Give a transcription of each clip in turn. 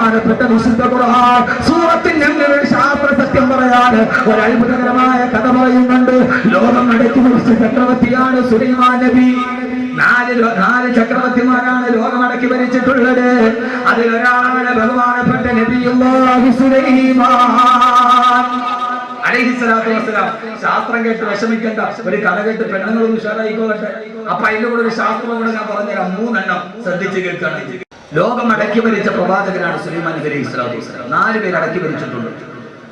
ബഹുമാനപ്പെട്ട വിശുദ്ധ ഖുർആൻ സൂറത്തിൽ ഞങ്ങൾ ഒരു ശാസ്ത്ര സത്യം പറയാൻ ഒരു അത്ഭുതകരമായ കഥ പറയുന്നുണ്ട്. ലോകം നടത്തി പിടിച്ച ചക്രവർത്തിയാണ് സുലൈമാൻ നബി. നാല് ചക്രവർത്തിമാരാണ് ലോകമടക്കി ഭരിച്ചിട്ടുള്ളത്. അതിലൊരാളാണ് ബഹുമാനപ്പെട്ട നബിയുല്ലാഹി സുലൈമാൻ അലൈഹിസ്സലാത്തു വസ്സലാം. ശാസ്ത്രം കേട്ട് വിഷമിക്കണ്ട, ഒരു കഥ കേട്ട് പെണ്ണുങ്ങളൊന്നും ഉഷാറായിക്കോട്ടെ. അപ്പൊ അതിന്റെ കൂടെ ഒരു ശാസ്ത്രം കൂടെ ഞാൻ പറഞ്ഞുതരാം. 3 എണ്ണം ശ്രദ്ധിച്ച് കേൾക്കണം. ലോകം അടക്കി ഭരിച്ച പ്രവാചകനാണ് സുലൈമാൻ നബി അലൈഹിസ്സലാത്തു വസ്സലാം. 4 പേര് അടക്കി ഭരിച്ചിട്ടുണ്ട്.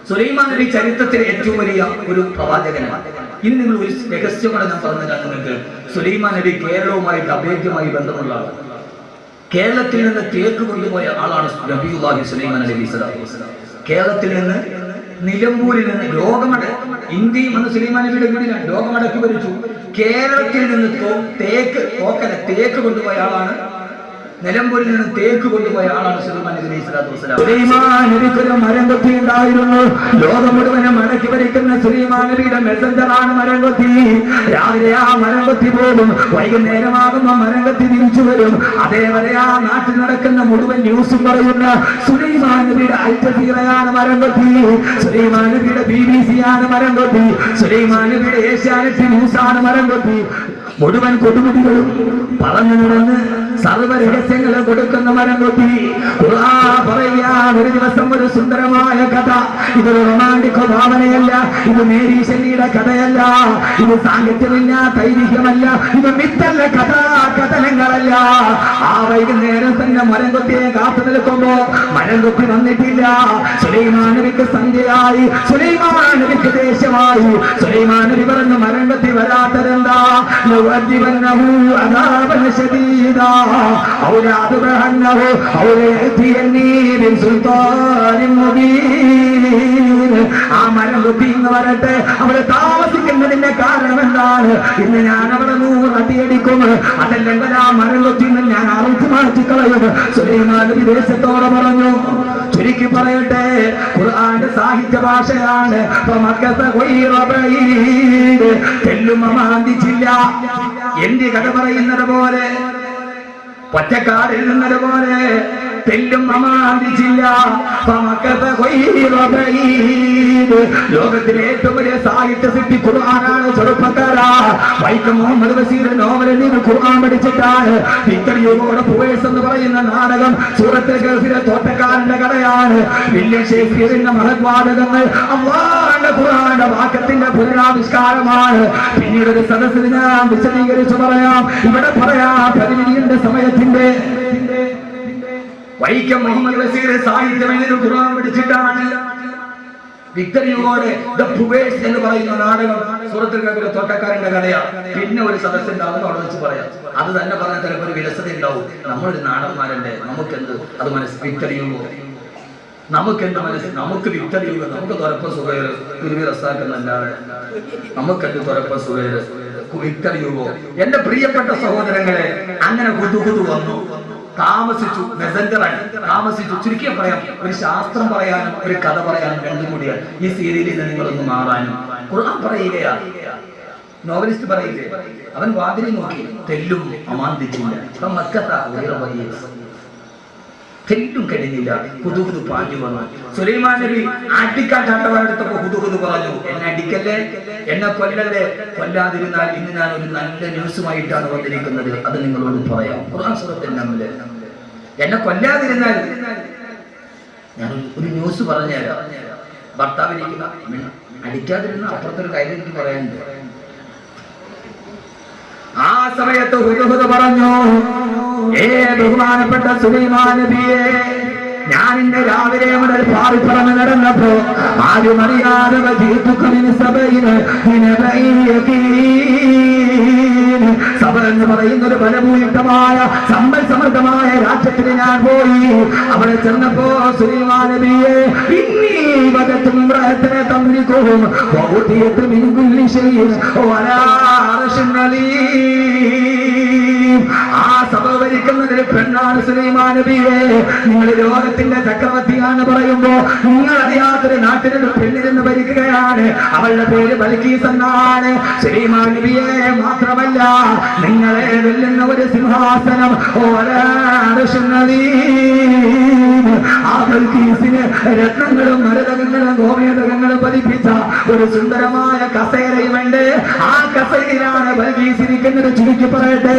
സുലൈമാൻ നബി ചരിത്രത്തിലെ ഏറ്റവും വലിയ ഒരു പ്രവാചകനാണ്. ഇനി നിങ്ങൾ ഒരു രഹസ്യം കൂടെ ഞാൻ പറഞ്ഞുതരാം നിങ്ങൾക്ക്. സുലൈമാൻ നബി കേരളവുമായിട്ട് അഭേദ്യമായി ബന്ധമുള്ള ആളാണ്. കേരളത്തിൽ നിന്ന് തേക്ക് കൊണ്ടുപോയ ആളാണ് നബിയുല്ലാഹി സുലൈമാൻ നബി സ്വല്ലല്ലാഹു അലൈഹി വസല്ലം. കേരളത്തിൽ നിന്ന് നിലമ്പൂരിൽ നിന്ന് ഇന്ത്യയും അന്ന് സുലൈമാൻ നബിയുടെ വീടിലാണ് ലോകമടക്കി ഭരിച്ചു. കേരളത്തിൽ നിന്ന് തേക്ക് കൊണ്ടുപോയ ആളാണ്, നിലമ്പൂരിൽ നിന്ന് തേക്ക് കൊണ്ടുപോയ ആളാണ് സുലൈമാൻ നബി സ്വല്ലല്ലാഹു അലൈഹി വസല്ലം. സുലൈമാൻ നബിക്ക് ഒരു മരംകൊത്തി ഉണ്ടായിരുന്നു. ലോകം മുഴുവനും അടക്കി ഭരിക്കുന്ന സുലൈമാൻ നബിയുടെ മെസ്സഞ്ചറാണ് മരംകൊത്തി. രാവിലെ ആ മരംകൊത്തി പോകും, വൈകുന്നേരമാകുമ്പോൾ മരംകൊത്തി തിരിച്ചു വരും. അതേവരെ ആ നാട്ടിൽ നടക്കുന്ന മുഴുവൻ ന്യൂസും പറയുന്ന സുലൈമാൻ നബിയുടെ അൽ ജസീറയാണ് മരംകൊത്തി, സുലൈമാൻ നബിയുടെ BBC ആണ് മരംകൊത്തി, സുലൈമാൻ നബിയുടെ ഏഷ്യാനെറ്റ് ന്യൂസാണ് മരംകൊത്തി. മുഴുവൻ കൊടുമുടികളും പറഞ്ഞു നടന്ന് സർവ്വ രഹസ്യങ്ങളെ കൊടുക്കുന്ന മരംകൊത്തി. പറയാൻ ഒരു ദിവസം ഒരു സുന്ദരമായ കഥ. ഇതൊരു റൊമാൻറ്റിക് ഭാവനയല്ല, ഇത് മേരി ശല്ലിയുടെ കഥയല്ല, ഇത് സാഹിത്യമില്ല, തൈരിഹ്യമല്ല, ഇത് മിത്തല്ല, കഥനങ്ങളല്ല. ആ വൈകുന്നേരം തന്നെ മരംകൊത്തിയെ കാത്തു നിൽക്കുമ്പോ മരംകൊത്തി വന്നിട്ടില്ല. സുലൈമാൻ നബിക്ക് സന്ധ്യയായി, സുലൈമാൻ നബിക്ക് ദേഷ്യമായി. സുലൈമാൻ നബി പറഞ്ഞു, മരംകൊത്തി വരാത്തതെന്താ? ആ മരംകൊത്തി ഇന്ന് വരട്ടെ, അവിടെ താമസിക്കുന്നതിന്റെ കാരണം എന്താണ്? ഇന്ന് ഞാൻ അവിടെ 100 അടിയടിക്കും, അതല്ലെങ്കിൽ ആ മരംകൊത്തി ഞാൻ അറുത്ത് മാറ്റിക്കളയും. സുലൈമാൻ നബി ദേശത്തോടെ പറഞ്ഞു. ചുരുക്കി പറയട്ടെ, ഖുർആന്റെ സാഹിത്യ ഭാഷയാണ്. തെല്ലും അമാന്തിച്ചില്ല. എന്റെ കഥ പറയുന്നത് പോലെ, ഒറ്റക്കാടിൽ നിന്നത് പോലെ തെല്ലും അമാന്തിച്ചില്ല. ലോകത്തിലെ ഏറ്റവും വലിയ സാഹിത്യ സിദ്ധി ഖുർആനാണ്. ചെറുപ്പക്കാരാ, വൈക്കം മുഹമ്മദ് ബഷീർ നോവലിൽ നിന്ന് ഖുർആൻ പഠിച്ചിട്ടാണ്. വിക്ടർ ഹ്യൂഗോയുടെ പൂവേഴ്സ് എന്ന് പറയുന്ന നാടകം സൂറത്തുൽ ഗൾഫിലെ തോട്ടക്കാരന്റെ കഥയാണ്. വില്യം ഷേക്സ്പിയറിന്റെ മഹത്വാദകങ്ങൾ അല്ലാഹുവിന്റെ ഖുർആന്റെ വാക്യത്തിന്റെ പുനരാവിഷ്കാരമാണ്. പിന്നീട് ഒരു സദസ്സിൽ ഞാൻ വിശദീകരിച്ചു പറയാം. ഇവിടെ പറയാം പരിമിതിയുടെ സമയത്തിന്റെ. വൈക്കം മുഹമ്മദ് ബഷീർ സാഹിത്യം ഖുർആൻ പഠിച്ചിട്ടാണ്. വിക്ടർ ഹ്യൂഗോയുടെ ദ പ്രൂവേഴ്സ് എന്ന് പറയുന്ന നാടകം സൂറത്തുൽ ഗൾഫിലെ തോട്ടക്കാരന്റെ കഥയാണ്. പിന്നെ ഒരു സദസ്സുണ്ടാകും, അവിടെ വെച്ച് പറയാം. അത് തന്നെ പറഞ്ഞ ചിലപ്പോൾ ഒരു വിരസത ഉണ്ടാവും. നമ്മളൊരു നാടന്മാരല്ലേ, നമുക്കെന്ത് അത് വിക്ടർ ഹ്യൂഗോ, നമുക്കെന്ത് നമുക്ക് വിക്ടർ ഹ്യൂഗോ, നമുക്ക് തുറപ്പ സുഖേർ കുരുവി റസാക്കുന്നല്ലാതെ നമുക്കെന്ത് തുറപ്പ സുഖേർ വിക്ടർ ഹ്യൂഗോ. എന്റെ പ്രിയപ്പെട്ട സഹോദരങ്ങളെ, അങ്ങനെ കുതുകുതു വന്നു, താമസിച്ചു, മെസഞ്ചറായി താമസിച്ചു. ചുരുക്കി പറയാം, ഒരു ശാസ്ത്രം പറയാനും ഒരു കഥ പറയാനും രണ്ടും കൂടിയാണ്. ഈ സീരിയലിൽ നിന്ന് നിങ്ങളൊന്ന് മാറാനും. ഖുർആൻ പറയുകയാ, നോവലിസ്റ്റ് പറയില്ലേ, അവൻ വാതിലി നോക്കി, തെല്ലും അമാന്തിച്ചില്ല. തെല്ലും കഴിഞ്ഞില്ല, കുതുകുതു പാഞ്ഞു വന്നു. സുലൈമാൻ നബി അടിക്കാൻ ചാട്ടവാറെടുത്തപ്പോ കുതുകുതു പറഞ്ഞു, എന്നെ അടിക്കല്ലേ, എന്നെ കൊല്ലല്ലേ, കൊല്ലാതിരുന്നാൽ ഇന്ന് ഞാൻ ഒരു നല്ല ന്യൂസുമായിട്ടാണ് വന്നിരിക്കുന്നത്, അത് നിങ്ങളോട് പറയാം. ഖുർആൻ സൂറത്തുൽ നംൽ, എന്നെ കൊല്ലാതിരുന്നാൽ ഞാൻ ഒരു ന്യൂസ് പറഞ്ഞുതരാം. ഭർത്താവിരിക്കുന്ന അടിക്കാതിരുന്ന അപ്പുറത്തൊരു കാര്യം എനിക്ക് പറയാനുണ്ട്. ആ സമയത്ത് ഹുദഹുദ പറഞ്ഞു, ബഹുമാനപ്പെട്ട സുലൈമാൻ നബിയെ, ഞാൻ ഇന്ന് രാവിലെ മുതൽ പാറിപ്പറന്ന് നടന്നപ്പോ ആരും അറിയാതെ സബ എന്ന് പറയുന്ന ഒരു ബലഭൂയിഷ്ടമായ സമ്പൽ സമൃദ്ധമായ രാജ്യത്തിൽ ഞാൻ പോയി. അവിടെ ചെന്നപ്പോ സുലൈമാൻ നബിയെ തമ്മിക്കും ആ സഭ ഭരിക്കുന്നതിന് പെണ്ണാണ് സുലൈമാൻ നബിയെ. നിങ്ങൾ ലോകത്തിന്റെ ചക്രവർത്തിയാണ് പറയുമ്പോ നിങ്ങൾ അറിയാത്തൊരു നാട്ടിലൊരു പെണ്ണിരുന്ന് ഭരിക്കുകയാണ്. അവളുടെ പേര് ബൽക്കീസ് എന്നാണ്. സുലൈമാൻ നബിയെ മാത്രമല്ല, നിങ്ങളെ വെല്ലുന്ന ഒരു സിംഹാസനം, ആ ബൽക്കീസിന് രത്നങ്ങളും മരതകങ്ങളും ഗോമേതകങ്ങളും പതിപ്പിച്ച ഒരു സുന്ദരമായ കസേരയുമുണ്ട്. ആ കസേരയിലാണ് ബൽക്കീസ് ഇരിക്കുന്നത്. ചുരുക്കി പറയട്ടെ,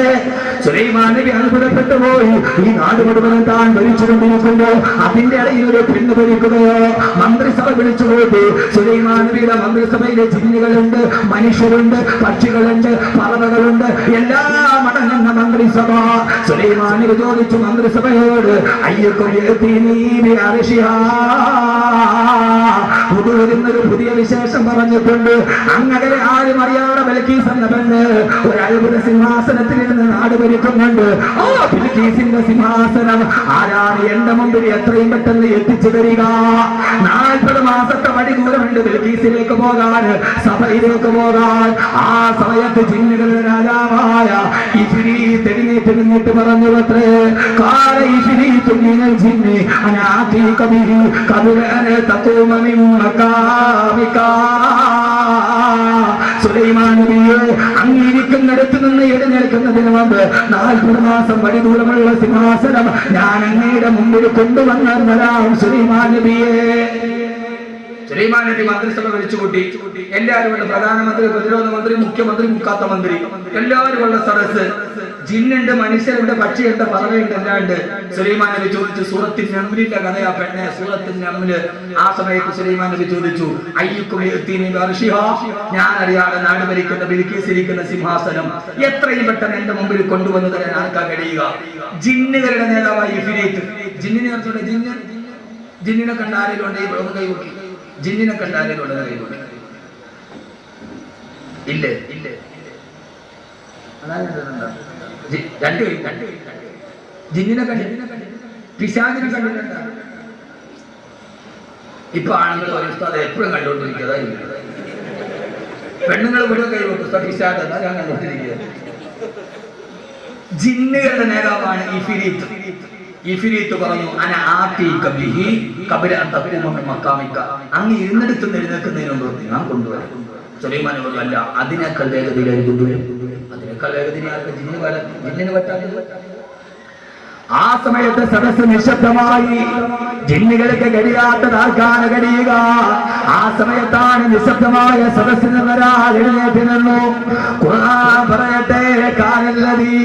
സുലൈമാൻ നബി അത്ഭുതപ്പെട്ടു പോയി. ഈ നാട് മുഴുവൻ താൻ ഭരിച്ചുകൊണ്ടിരിക്കുന്നു. അതിന്റെ ഇടയിൽ ഒരു പെണ്ണ് ഭരിക്കുകയോ? മന്ത്രിസഭ വിളിച്ചുപോയി. സുലൈമാൻ നബിയുടെ മന്ത്രിസഭയിലെ ജിന്നുകളുണ്ട്, മനുഷ്യരുണ്ട്, പക്ഷികളുണ്ട്, പറവകളുണ്ട്, എല്ലാം അടങ്ങുന്ന മന്ത്രിസഭ. സുലൈമാൻ നബി ചോദിച്ചു മന്ത്രിസഭയോട്, അയ്യക്കും പുതുവരുന്നൊരു പുതിയ വിശേഷം പറഞ്ഞിട്ടുണ്ട്. അങ്ങനെ ആരും അറിയാതെ ബൽക്കീസ് എന്ന പെണ്ണ് ഒരു അത്ഭുത സിംഹാസനത്തിൽ ഇരുന്ന് നാട് ഭരിക്കുന്നുണ്ട്. ആ ബൽക്കീസിന്റെ സിംഹാസനം ആരാണ് എന്റെ മുമ്പിൽ എത്രയും പെട്ടെന്ന് എത്തിച്ചു തരിക? 40 മാസത്തെ വഴി ദൂരമുണ്ട് ബൽക്കീസിലേക്ക് പോകാൻ, സഭയിലേക്ക് പോകാൻ. ആ സമയത്ത് ജിന്നുകളുടെ രാജാവായ ഇഫ്രീത്ത് എഴുന്നേറ്റ് പറഞ്ഞു അത്രേ, കാല ഇഫ്രീത്തു മിനൽ ജിന്നി അനാ ആതീക ബിഹി ഖബ്ല അൻ തഖൂമ മിൻ മഖാമിക. സുലൈമാൻ നബിയെ, അങ്ങിരിക്കുന്നിടത്ത് നിന്ന് എഴുന്നേൽക്കുന്നതിന് മുമ്പ് 40 മാസം വഴി ദൂരമുള്ള സിംഹാസനം ഞാൻ അങ്ങയുടെ മുമ്പിൽ കൊണ്ടുവന്നതാം സുലൈമാൻ നബിയെ. സുലൈമാൻ നബി മന്ത്രിസഭ വിളിച്ചുകൂട്ടി. എല്ലാവരും ഉണ്ട്. പ്രധാനമന്ത്രി, പ്രതിരോധ മന്ത്രി, മുഖ്യമന്ത്രി, മുക്കാത്ത മന്ത്രി, എല്ലാവരും ഉള്ള സദസ്. ജിന്നുണ്ട്, മനുഷ്യരുണ്ട്, പക്ഷിയുണ്ട്, പറവയുണ്ട്, എല്ലാം ഉണ്ട്. സുലൈമാൻ നബി ചോദിച്ചു, സൂറത്തിൽ നംലിന്റെ കഥയാ പെണ്ണെ, സൂറത്തിൽ നംല്. ആ സമയത്ത് സുലൈമാൻ നബി ചോദിച്ചു, അയ്യുക്കും ഞാൻ അറിയാതെ നാട് ഭരിക്കുന്ന ബിൽക്കീസ് ഇരിക്കുന്ന സിംഹാസനം എത്രയും പെട്ടെന്ന് എന്റെ മുമ്പിൽ കൊണ്ടുവന്നു തരാൻ ആർക്കാ കഴിയുക? ജിന്നുകളുടെ നേതാവായി ഇഫ്രീത്ത്. ജിന്നിനെ ഓർത്തോടെ, ജിന്നിനെ കണ്ട ആരെങ്കിലും ഉണ്ടെങ്കിൽ ഒന്ന് കൈവക്കി. ജിന്നിനെ കണ്ട ആരെങ്കിലും ഉണ്ടെന്ന് കൈവക്കി. ഇല്ലേ? ജിന്നിനെ കണ്ടി, പിശാചിനെ കണ്ടിട്ടുണ്ട്. ഇപ്പൊ ആണുങ്ങൾ ഒരു ഉസ്താദ് എപ്പോഴും കണ്ടുകൊണ്ടിരിക്കുക. പെണ്ണുങ്ങൾ ഇവിടെ കൈവക്കും, പിശാച് ഞാൻ കണ്ടുകൊണ്ടിരിക്കുക. ജിന്നുകളുടെ നേതാവാണ് ഇഫ്രീത്ത്. ഇഫ്രീത്ത് പറഞ്ഞു, അങ്ങ് ഇരുന്നെടുത്ത് എഴുന്നേൽക്കുന്നതിന് മുമ്പ് ഞാൻ കൊണ്ടുവരാം. സുലൈമാൻ പറഞ്ഞു, അല്ല, അതിനേക്കാൾ വേഗതയിലായി കൊണ്ടുവരും. അതിനേക്കാൾ വേഗതയിലാണ് ജിന്നിന് പറ്റാത്തത്. ആ സമയത്ത് സദസ്സ് നിശബ്ദമായി. ജിന്നുകൾക്ക് കഴിയാത്തത് ആർക്കാണ് കഴിയുക? ആ സമയത്താണ് നിശബ്ദമായ സദസ്സിന് ഒരാൾ എഴുന്നേറ്റ് നിന്നു. ഖുർആൻ പറയട്ടെ, കാലല്ലദീ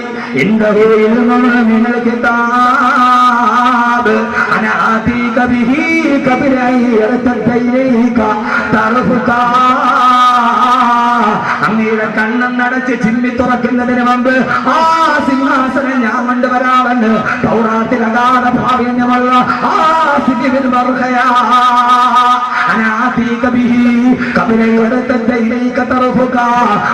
ഇൻദഹു ഇൽമുൻ മിനൽ കിതാബ് അനാ ആതീക ബിഹി ഖബ്ല അൻ യർതദ്ദ ഇലൈക തർഫുക. അങ്ങയുടെ കണ്ണടച്ച് ചിമ്മി തുറക്കുന്നതിന് മുമ്പ് ആ സിംഹാസനം ഞാൻ കൊണ്ടുവരാമെന്ന് തൗറാത്തിൽ അഗാധ പ്രാവീണ്യമുള്ള ആ സിദ്ദീഖ് ബർഖയാ അനാതീക ബിഹി ഖബ്ല യർതദ്ദ ഇലൈക തർഫുക.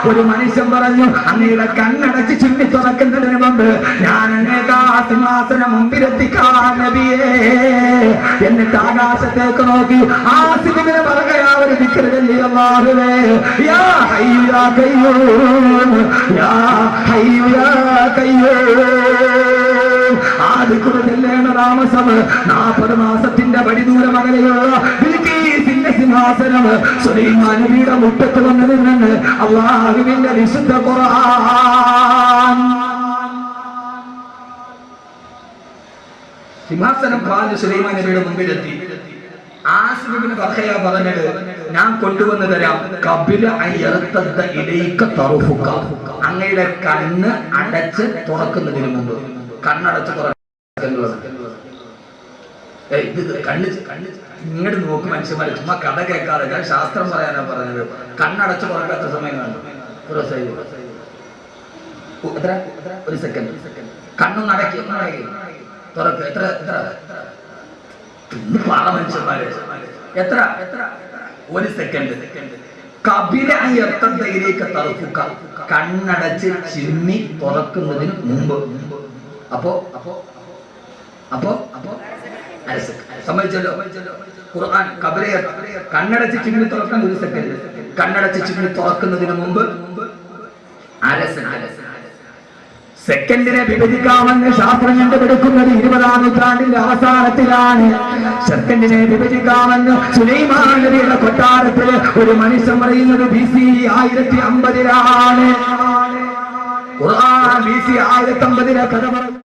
ഒരു മനുഷ്യൻ പറഞ്ഞു, അങ്ങയുടെ കണ്ണടച്ച് ചിമ്മി തുറക്കുന്നതിന് മുമ്പ് ഞാൻ അങ്ങേക്ക് ആ സിംഹാസനം മുമ്പിലെത്തിക്കാം നബിയേ. എന്നിട്ട് ആകാശത്തേക്ക് നോക്കി ആ സിദ്ദീഖ് ബർഖയാ ഒരു ദിക്ർ ചൊല്ലി, അല്ലാഹുവേ യാ ഹയ്യു യാ ഖയ്യൂം യാ ഹയ്യു യാ ഖയ്യൂം. ആദിക്കുറഞ്ഞല്ലേണ താമസം 40 മാസത്തിന്റെ വഴിദൂരം അകലെയുള്ള ബിൽക്കീസിന്റെ സിംഹാസനം സുലൈമാൻ നബിയുടെ മുറ്റത്ത് വന്നു നിന്ന് അല്ലാഹുവിന്റെ വിശുദ്ധ ഖുർആൻ. സിംഹാസനം കാല് സുലൈമാൻ നബിയുടെ മുമ്പിലെത്തി. ആസിബിന് ബർഖയ പറഞ്ഞത്, ഞാൻ കൊണ്ടുവന്നു തരാം. ഖബ്ല അൻ യർതദ്ദ ഇലൈക തർഫുക. അങ്ങയുടെ കണ്ണ് അടച്ച് തുറക്കുന്നതിന് മുമ്പ്. കണ്ണടച്ച് തുറക്കുന്നത് കണ്ണ് ഇങ്ങോട്ട് നോക്കും മനുഷ്യന്മാർ. ചുമ്മാ കഥ കേൾക്കാതെ, ഞാൻ ശാസ്ത്രം പറയാനാ പറഞ്ഞത്. കണ്ണടച്ച് തുറക്കാത്ത സമയം കാണും. ഒരു സെക്കൻഡ് കണ്ണൊന്ന് അടക്കി തുറക്ക്. എത്ര പാറ മനുഷ്യന്മാര്, എത്ര 1 സെക്കൻഡ്. ഖബ്ല അൻ യർതദ്ദ ഇലൈക തർഫുക. കണ്ണടച്ച് ചിമ്മി തുറക്കുന്നതിന് മുമ്പ്. അപ്പോ സമ്മതിച്ചല്ലോ. ഖുർആൻ കണ്ണടച്ച് ചിമ്മി തുറക്കാൻ 1 സെക്കൻഡ്. കണ്ണടച്ച് ചിമ്മി തുറക്കുന്നതിന് മുമ്പ് സെക്കൻഡിനെ വിഭജിക്കാമെന്ന് ശാസ്ത്രം കണ്ടുപിടിക്കുന്നത് 20-ാം നൂറ്റാണ്ടിന്റെ അവസാനത്തിലാണ്. സെക്കൻഡിനെ വിഭജിക്കാമെന്ന് സുലൈമാൻ നബിയുടെ കൊട്ടാരത്തിൽ ഒരു മനുഷ്യൻ പറയുന്നത് BC 1050-ലാണ്. ഖുർആൻ BC 1050 കഥ പറഞ്ഞു.